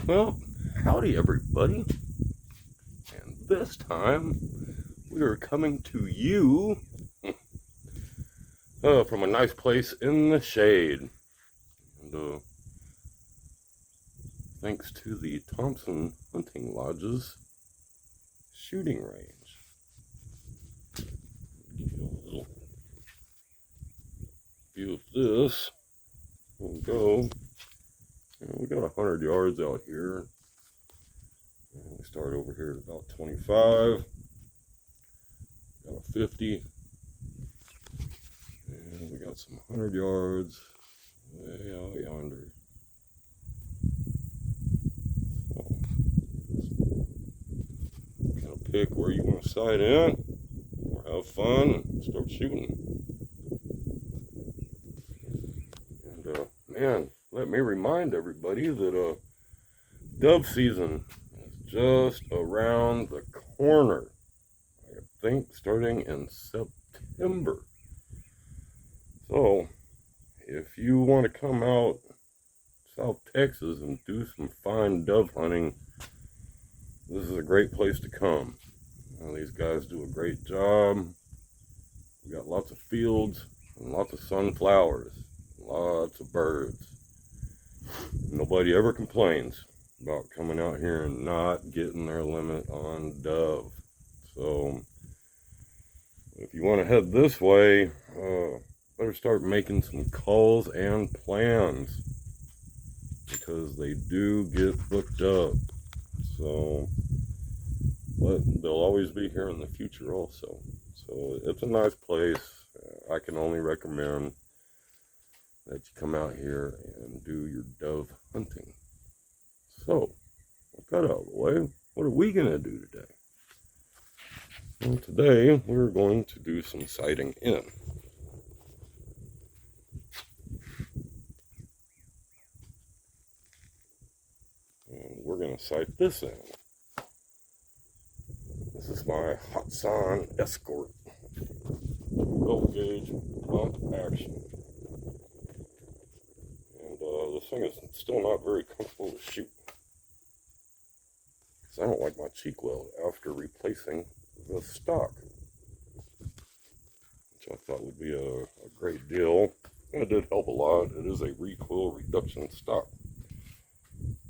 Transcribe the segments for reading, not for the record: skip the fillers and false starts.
Well, howdy everybody, and this time we are coming to you from a nice place in the shade, and thanks to the Thompson Hunting Lodge's shooting range. Give you a little view of this. We'll go, we got 100 yards out here. And we start over here at about 25, got a 50, and we got some 100 yards way out yonder. So, kind of pick where you want to sight in, or have fun, and start shooting. And man, let me remind everybody that dove season is just around the corner. I think starting in September. So, if you want to come out South Texas and do some fine dove hunting, this is a great place to come. These guys do a great job. We got lots of fields and lots of sunflowers, lots of birds. Nobody ever complains about coming out here and not getting their limit on dove. So if you want to head this way, better start making some calls and plans, because they do get booked up. So, but they'll always be here in the future also. So it's a nice place. I can only recommend that you come out here and do your dove hunting. So, with that out of the way, what are we going to do today? Well, today we're going to do some sighting in. And we're going to sight this in. This is my Hatsan Escort 12 gauge pump action. And this thing is still not very comfortable to shoot, because I don't like my cheek weld after replacing the stock, which I thought would be a great deal. And it did help a lot. It is a recoil reduction stock.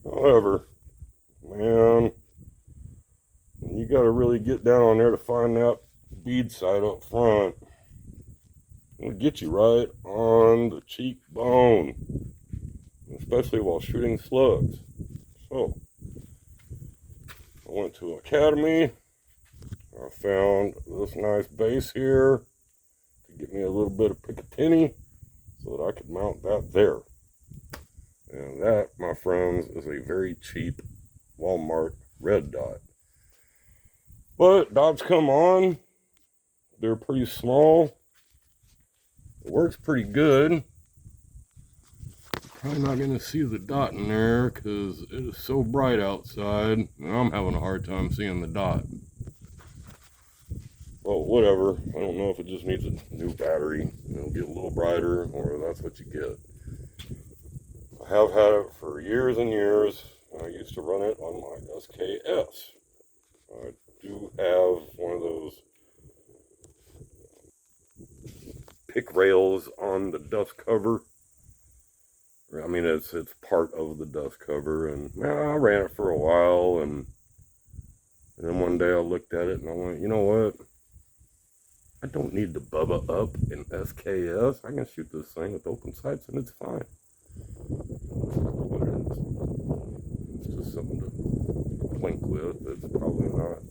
However, man, you got to really get down on there to find that bead sight up front. It'll get you right on the cheekbone, especially while shooting slugs. So, I went to Academy. I found this nice base here to get me a little bit of Picatinny so that I could mount that there. And that, my friends, is a very cheap Walmart red dot. But dots come on. They're pretty small. It works pretty good. Probably not going to see the dot in there because it is so bright outside, and I'm having a hard time seeing the dot. Well, whatever. I don't know if it just needs a new battery. It'll get a little brighter, or that's what you get. I have had it for years and years. I used to run it on my SKS. I do have one of those pick rails on the dust cover. I mean, it's part of the dust cover, and I ran it for a while, and then one day I looked at it and I went, you know what? I don't need to Bubba up in SKS. I can shoot this thing with open sights and it's fine. It's just something to plink with. It's probably not.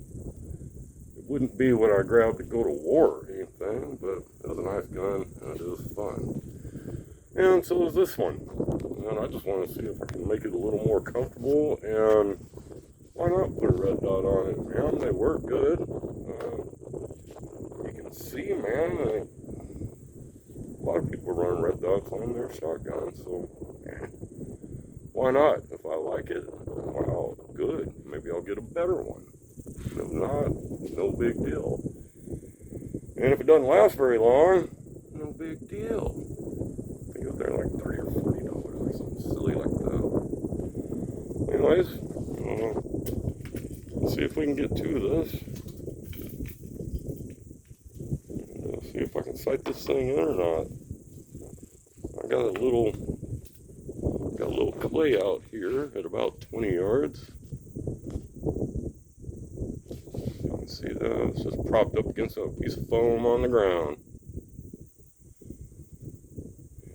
It wouldn't be what I grabbed to go to war or anything, but it was a nice gun and it is fun. And so is this one. And I just want to see if I can make it a little more comfortable, and why not put a red dot on it, man? They work good. You can see, man, a lot of people run red dots on their shotguns, so why not? If I like it, wow, good. Maybe I'll get a better one. If not, no big deal. And if it doesn't last very long, no big deal. I think they're like $30 or $40 or something silly like that. anyways, let's see if we can get to this. See if I can sight this thing in or not. I got a little clay out here at about 20 yards. You can see that it's just propped up against a piece of foam on the ground.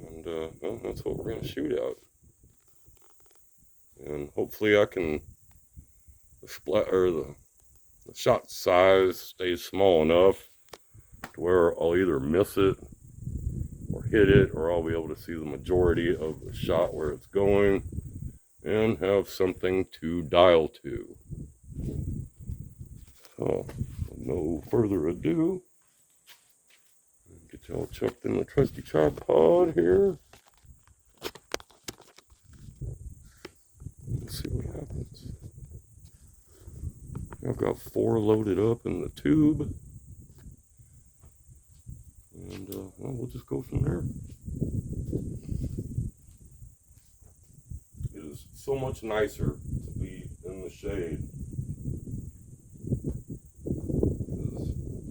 And well, that's what we're gonna shoot at. And hopefully I can the shot size stays small enough to where I'll either miss it or hit it, or I'll be able to see the majority of the shot where it's going and have something to dial to. So, with no further ado, get y'all chucked in the trusty tripod here. Let's see what happens. I've got 4 loaded up in the tube. And well, we'll just go from there. It is so much nicer to be in the shade. Because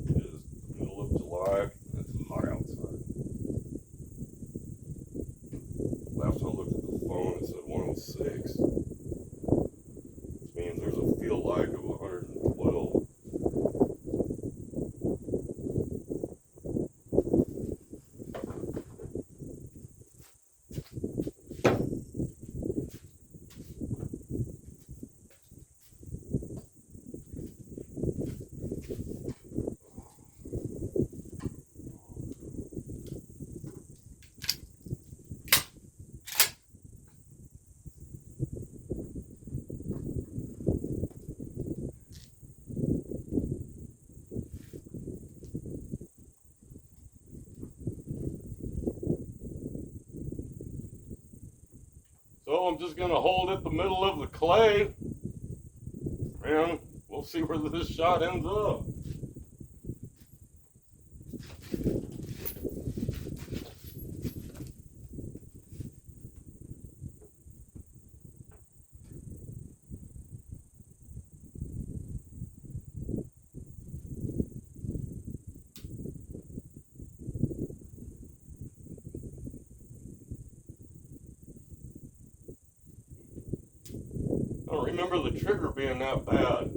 it is the middle of July and it's hot outside. Last time I looked at the phone, it said 106. Which means there's a feel like of 112. So I'm just going to hold it the middle of the clay, and we'll see where this shot ends up. I don't remember the trigger being that bad.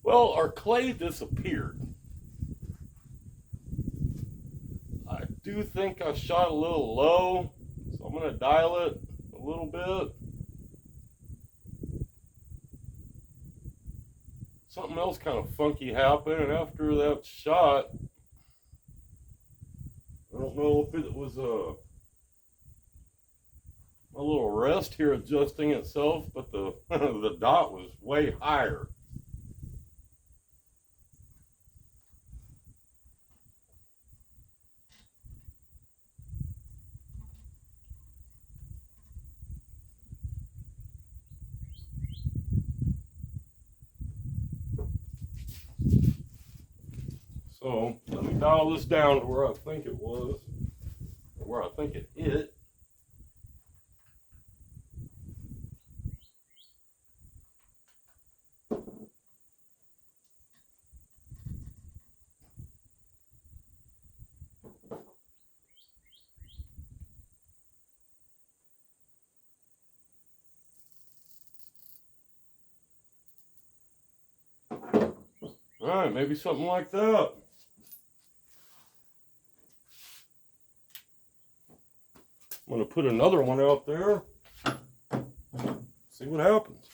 Well, our clay disappeared. I do think I shot a little low, so I'm going to dial it a little bit. Something else kind of funky happened, and after that shot, I don't know if it was a little rest here adjusting itself, but the the dot was way higher. So let me dial this down to where I think it was, or where I think it hit. All right, maybe something like that. I'm going to put another one out there, see what happens.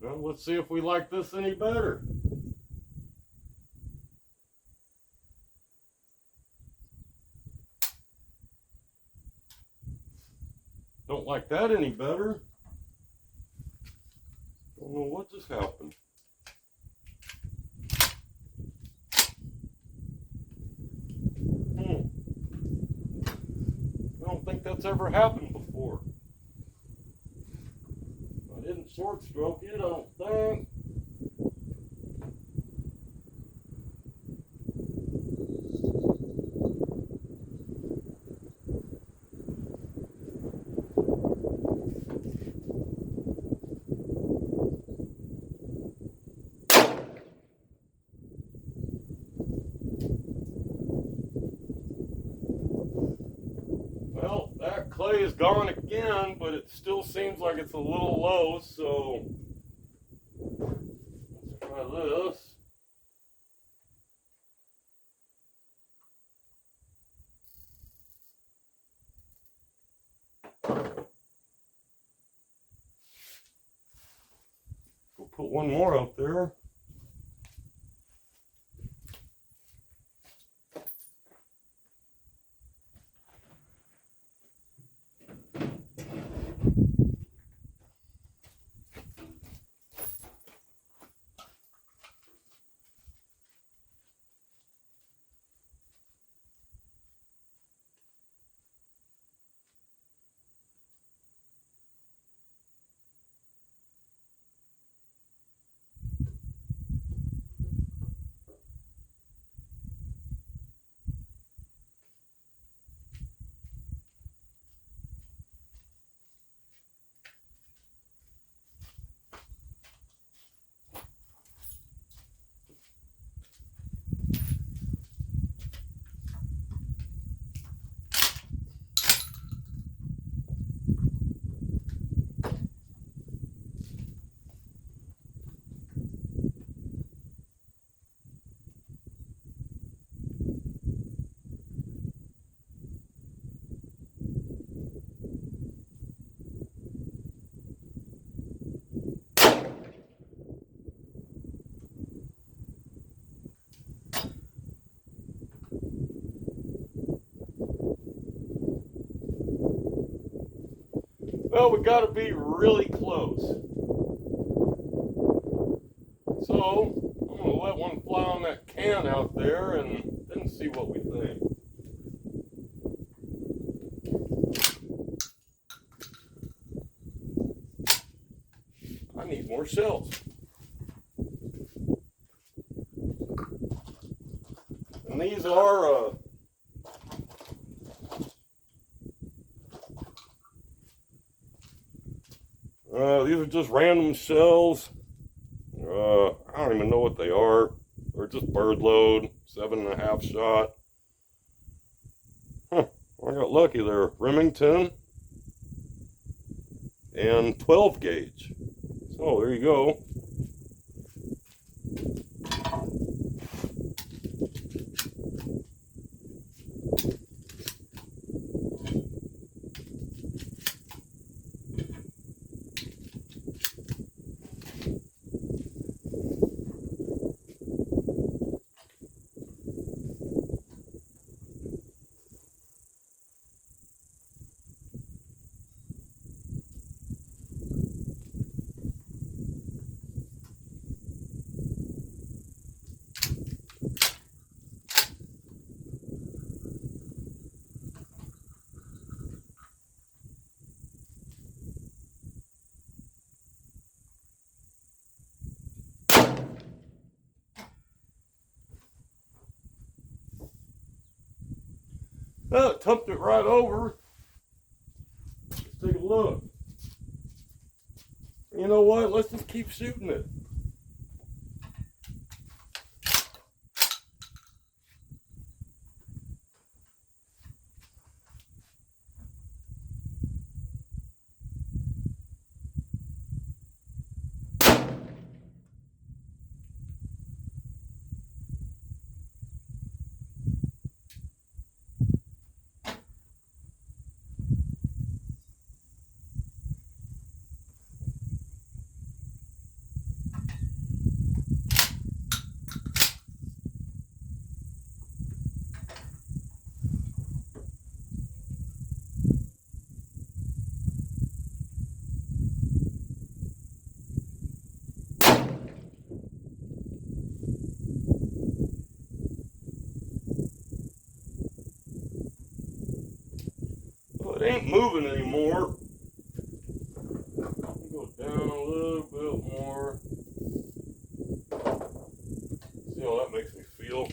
Well, let's see if we like this any better. Don't like that any better. Don't know what just happened. I don't think that's ever happened before. I didn't short stroke it, I don't think. Well, that clay is gone again, but it still seems like it's a little low, so let's try this. We'll put one more out there. Well, we got to be really close. So I'm going to let one fly on that can out there and then see what we think. I need more shells. And these are these are just random shells. I don't even know what they are. They're just bird load, 7.5 shot. Huh, I got lucky. They're Remington and 12 gauge. So there you go. Oh, it tumped it right over. Let's take a look. You know what? Let's just keep shooting it. it ain't moving anymore. Go down a little bit more. See how that makes me feel.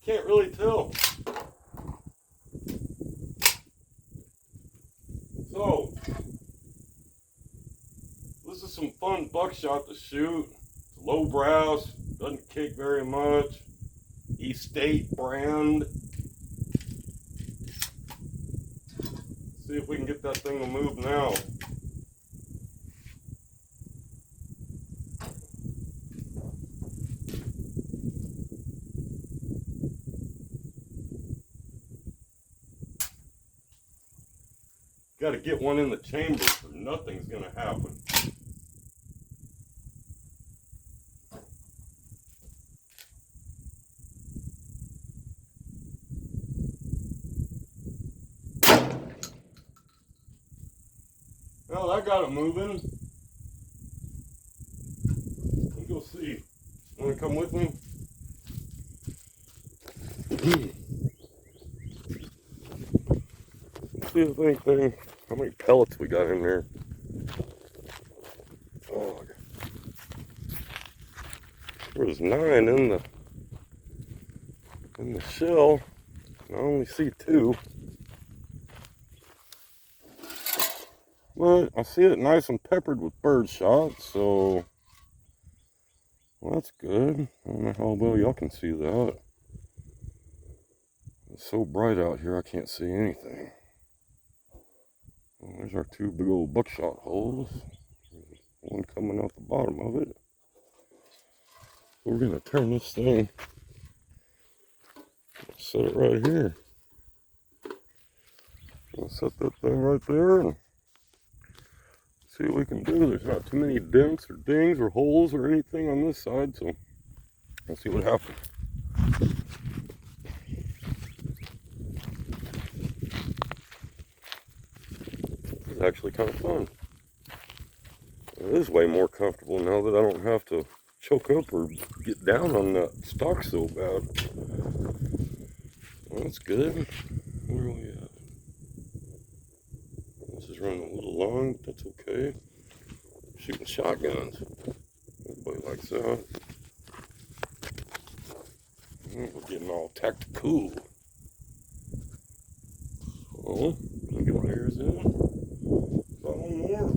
Can't really tell. So, this is some fun buckshot to shoot. It's low brass, doesn't kick very much. Estate brand. See if we can get that thing to move now. Got to get one in the chamber or nothing's going to happen. Well, that got it moving. Let's go see. Want to come with me? See if anything. How many pellets we got in there? Oh, there's 9 in the shell. I only see 2. But I see it nice and peppered with bird shot, so well, that's good. I don't know how well y'all can see that. It's so bright out here I can't see anything. Well, there's our 2 big old buckshot holes. There's one coming out the bottom of it. We're gonna turn this thing. Set it right here. I'll set that thing right there and see what we can do. There's not too many dents or dings or holes or anything on this side, so let's see what happens. It's actually kind of fun. It is way more comfortable now that I don't have to choke up or get down on that stock so bad. Well, that's good. Where are we at? This is running a little long, but that's okay. Shooting shotguns. Everybody likes that. We're getting all tactical. So, get my ears in. Got one more.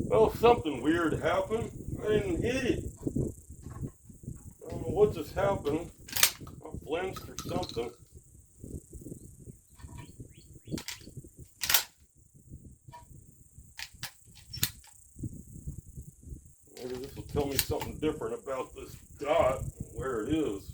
Well, something weird happened. I didn't hit it. I don't know what just happened. I flinched or something. Maybe this will tell me something different about this dot, where it is.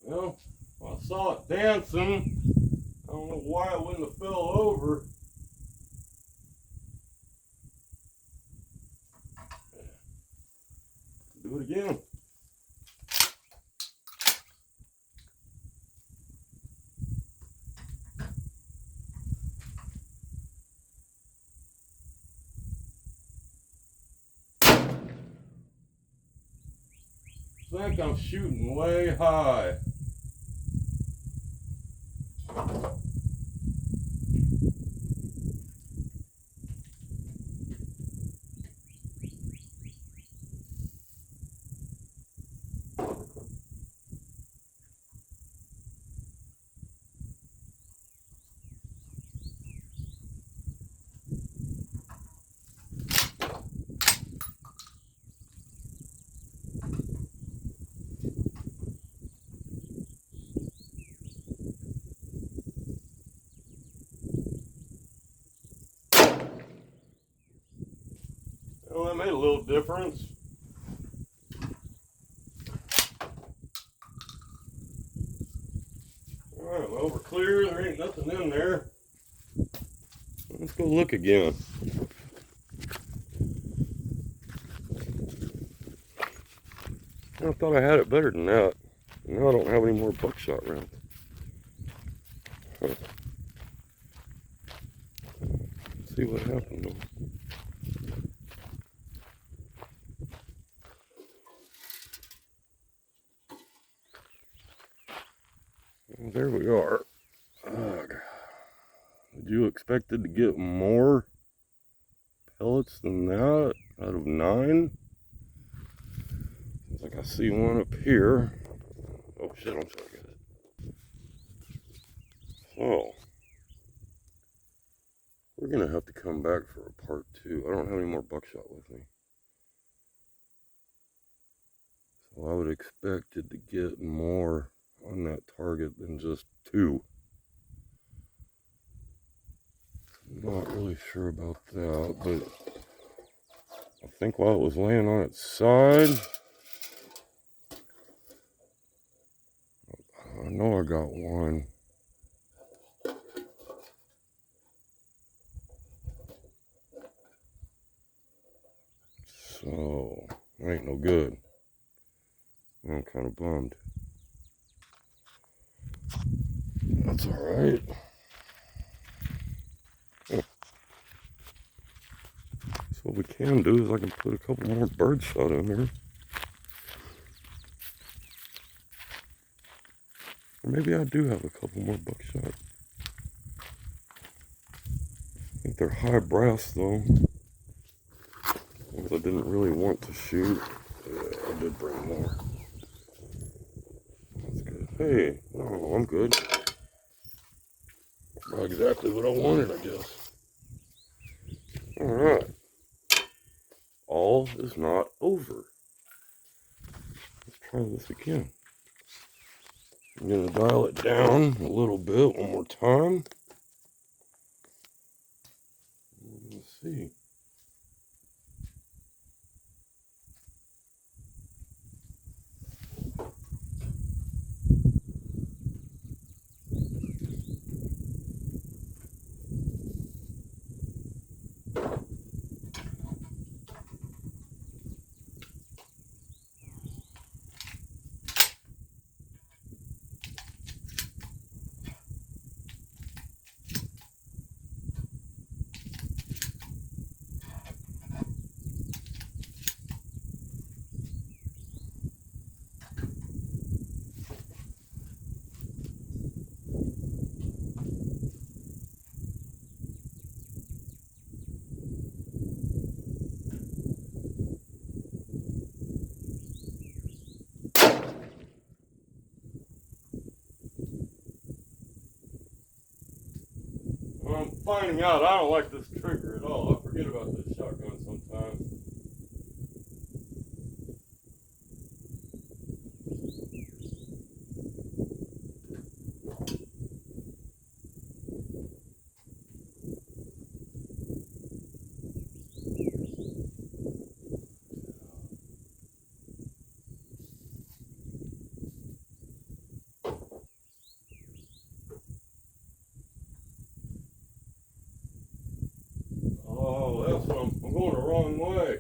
Well, I saw it dancing. I don't know why it wouldn't have fell over. Do it again. think I'm shooting way high. Well, that made a little difference. Alright, well, we're clear. There ain't nothing in there. Let's go look again. I thought I had it better than that. Now I don't have any more buckshot rounds. Huh. See what happened though. Well, there we are. Ugh. Would you expected to get more pellets than that out of 9? Seems like I see one up here. Oh shit, I'm sorry guys. So, we're gonna have to come back for a part 2. I don't have any more buckshot with me. So I would expected to get more on that target than just 2. Not really sure about that, but I think while it was laying on its side, I know I got one. So, that ain't no good. I'm kind of bummed. That's alright. So what we can do is I can put a couple more birdshot in there. Or maybe I do have a couple more buckshot. I think they're high brass though. Because I didn't really want to shoot. Yeah, I did bring more. That's good. Hey, no, I'm good. Not exactly what I wanted, I guess. Alright. All is not over. Let's try this again. I'm going to dial it down a little bit one more time. Let's see. I'm finding out I don't like this trigger at all. I forget about this shotgun sometimes. Oh, that's what I'm going the wrong way.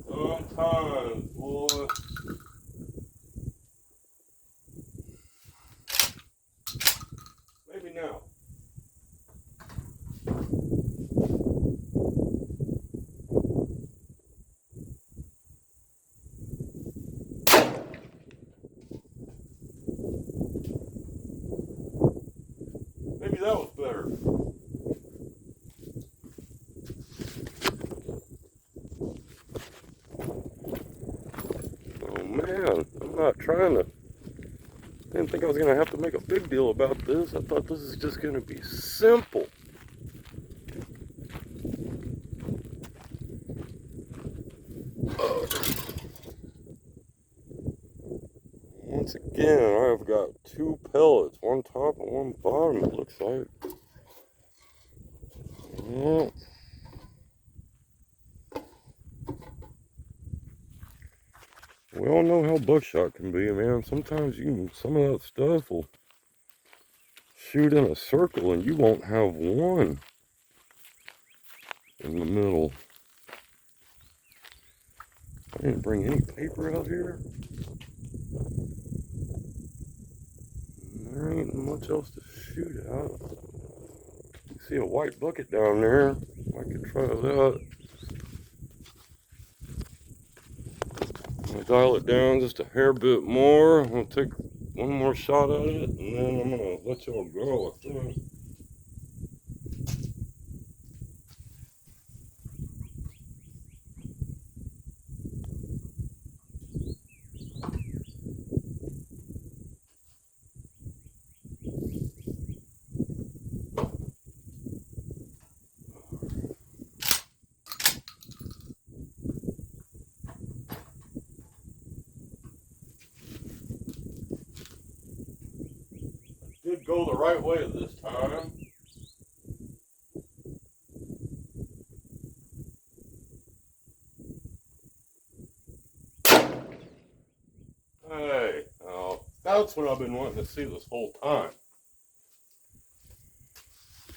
Sometimes, boy. Maybe now. here. Oh man, I'm not trying to. Didn't think I was gonna have to make a big deal about this. I thought this is just gonna be simple. Once again, I've got 2 pellets, one top and one bottom, it looks like. Yeah. We all know how buckshot can be, man. Sometimes some of that stuff will shoot in a circle and you won't have one in the middle. I didn't bring any paper out here. There ain't much else to shoot out. You see a white bucket down there. I could try that. I'm gonna dial it down just a hair bit more. I'm gonna take one more shot at it, and then I'm gonna let y'all go, I think. Did go the right way this time. Hey, that's what I've been wanting to see this whole time.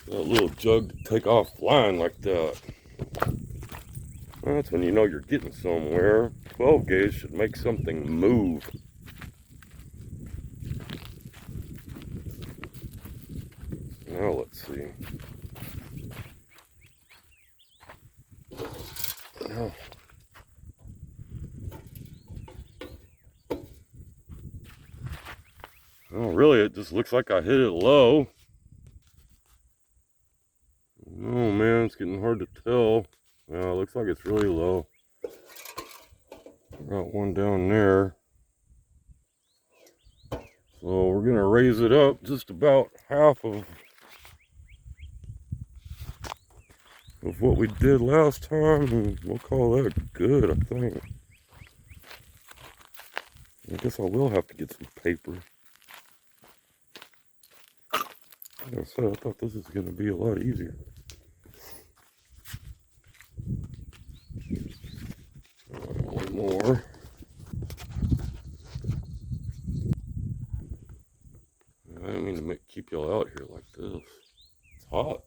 That little jug to take off line like that. That's when you know you're getting somewhere. 12 gauge should make something move. Now let's see. Now, oh, really, it just looks like I hit it low. Oh man, it's getting hard to tell. Yeah, it looks like it's really low. Got one down there. So we're gonna raise it up just about half of what we did last time, and we'll call that good, I think. I guess I will have to get some paper. Like I said, I thought this was gonna be a lot easier. One more. I didn't mean to keep y'all out here like this. It's hot.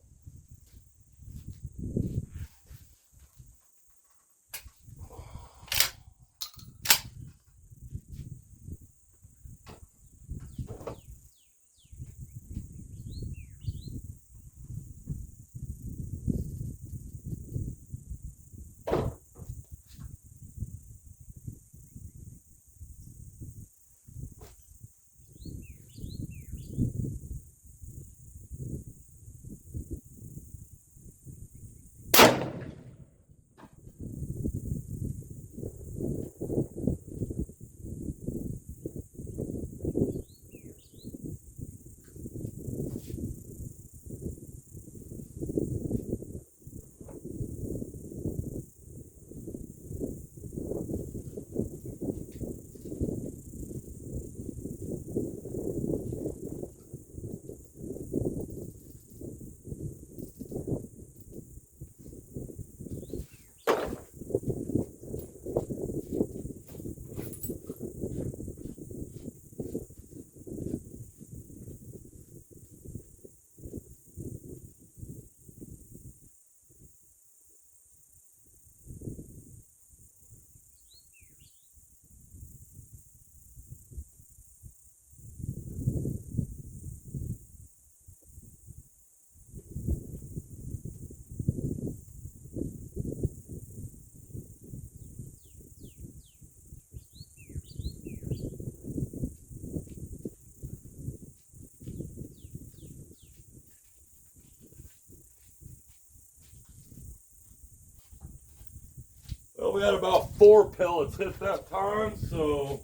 Well, we had about 4 pellets hit that time, so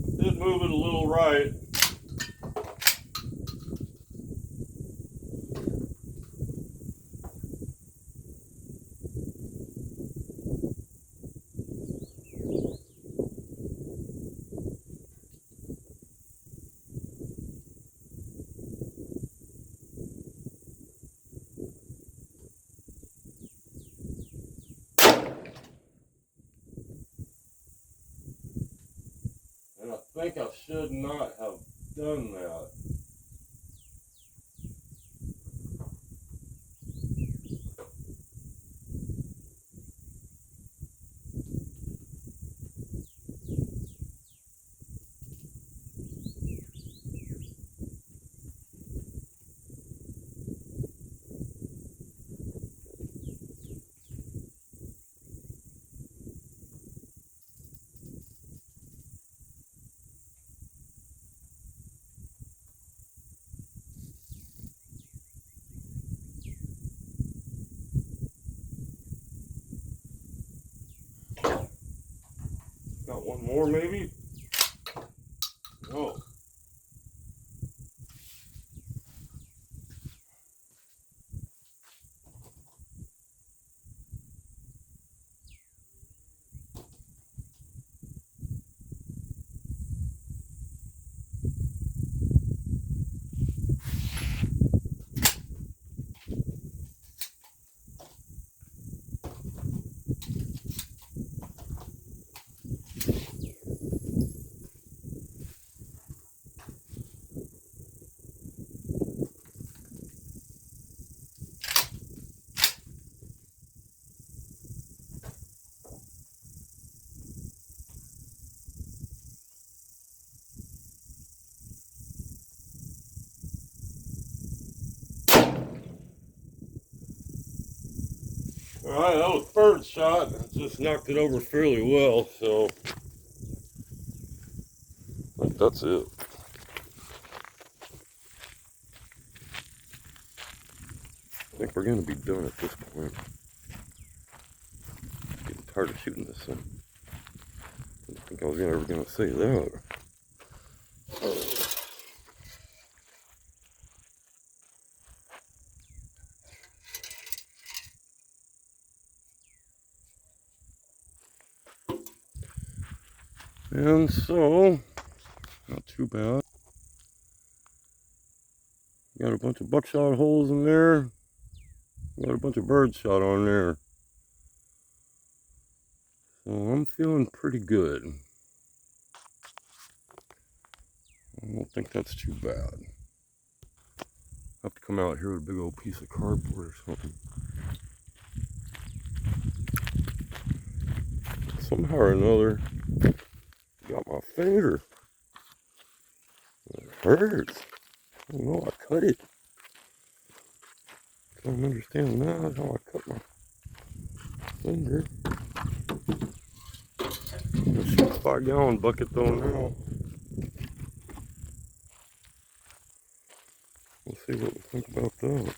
I did move it a little right. And I think I should not have done that. Got one more maybe? No. Alright, that was bird shot. I just knocked it over fairly well, so I think that's it. I think we're going to be done at this point. Getting tired of shooting this thing. I didn't think I was ever going to say that. And so, not too bad. Got a bunch of buckshot holes in there. Got a bunch of bird shot on there. So I'm feeling pretty good. I don't think that's too bad. I have to come out here with a big old piece of cardboard or something. Somehow or another, got my finger. It hurts. I don't know, I cut it. I don't understand now how I cut my finger. I'm gonna shoot a 5-gallon bucket though now. We'll see what we think about that.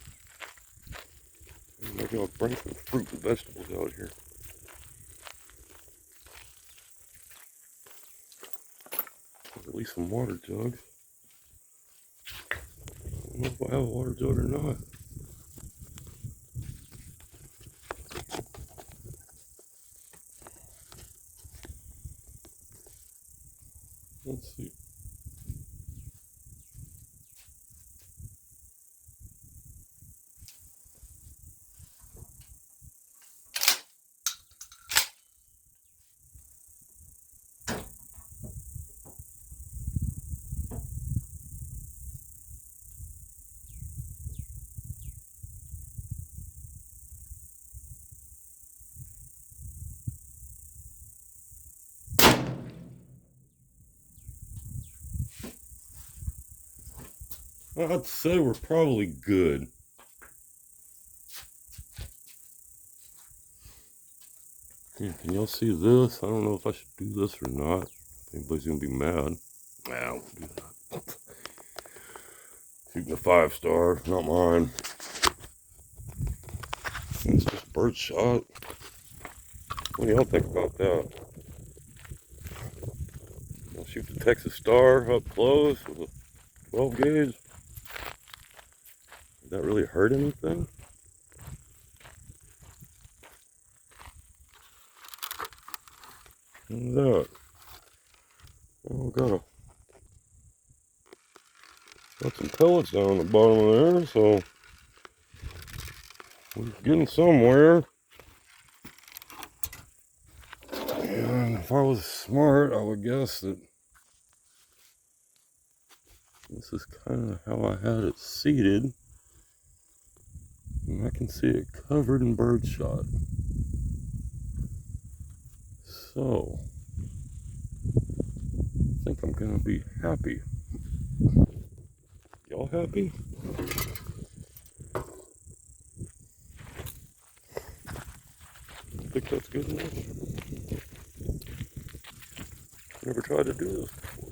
Maybe I'll bring some fruit and vegetables out here. At least some water jugs. I don't know if I have a water jug or not. Let's see. I'd say we're probably good. Can y'all see this? I don't know if I should do this or not. Anybody's gonna be mad. Nah, I won't do that. Shooting a 5-star, not mine. It's just bird shot. What do y'all think about that? I'll shoot the Texas Star up close with a 12 gauge. Did that really hurt anything? What's that? Oh, got some pellets down the bottom of there, so we're getting somewhere. And if I was smart, I would guess that this is kind of how I had it seated. And I can see it covered in birdshot. So, I think I'm gonna be happy. Y'all happy? I think that's good enough. Never tried to do this before.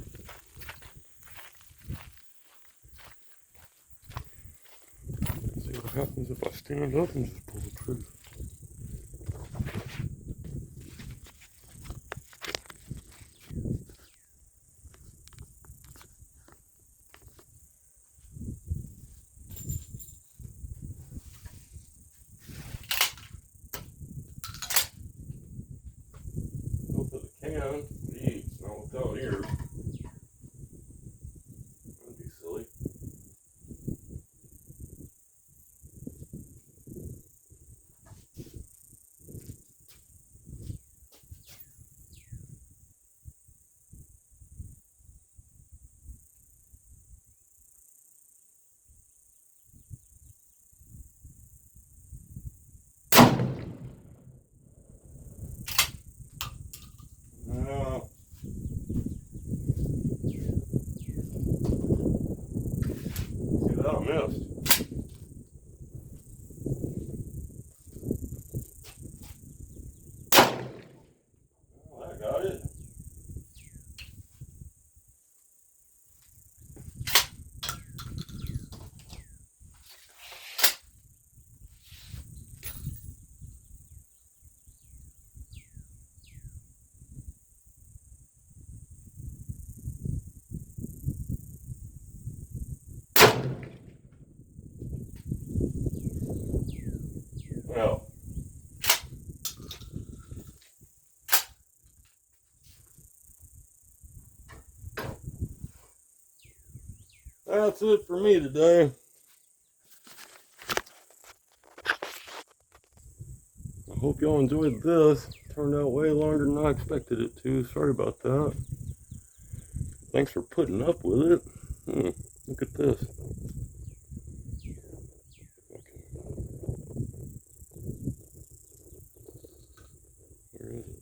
See what happens if I stand up and just pull the trigger. Hope that it can. Gee, it's not without ears. That'd be silly. No. See that? I missed. Oh, I got it. Well, that's it for me today. I hope y'all enjoyed this. Turned out way longer than I expected it to. Sorry about that. Thanks for putting up with it. Look at this. Okay. Where is it?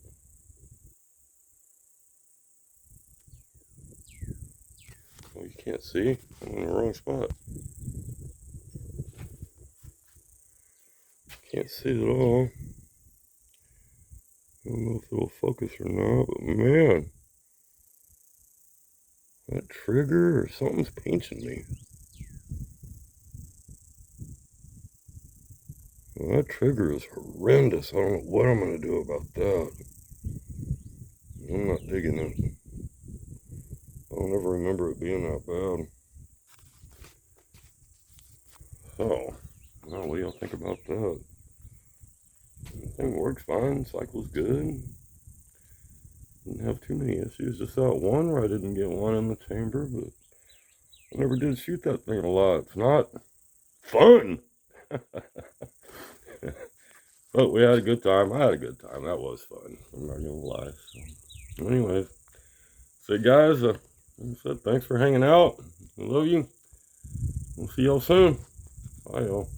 Oh, you can't see? I'm in the wrong spot. Can't see it at all. I don't know if it'll focus or not, but man, that trigger or something's pinching me. Well, that trigger is horrendous. I don't know what I'm going to do about that. I'm not digging it. I don't ever remember it being that bad. So, well, what do y'all think about that? The thing works fine, cycle's good. Didn't have too many issues. Just that one where I didn't get one in the chamber, but I never did shoot that thing a lot. It's not fun. But we had a good time. I had a good time. That was fun. I'm not gonna lie. So, anyways, so guys, like I said, thanks for hanging out. I love you. We'll see y'all soon. Bye, y'all.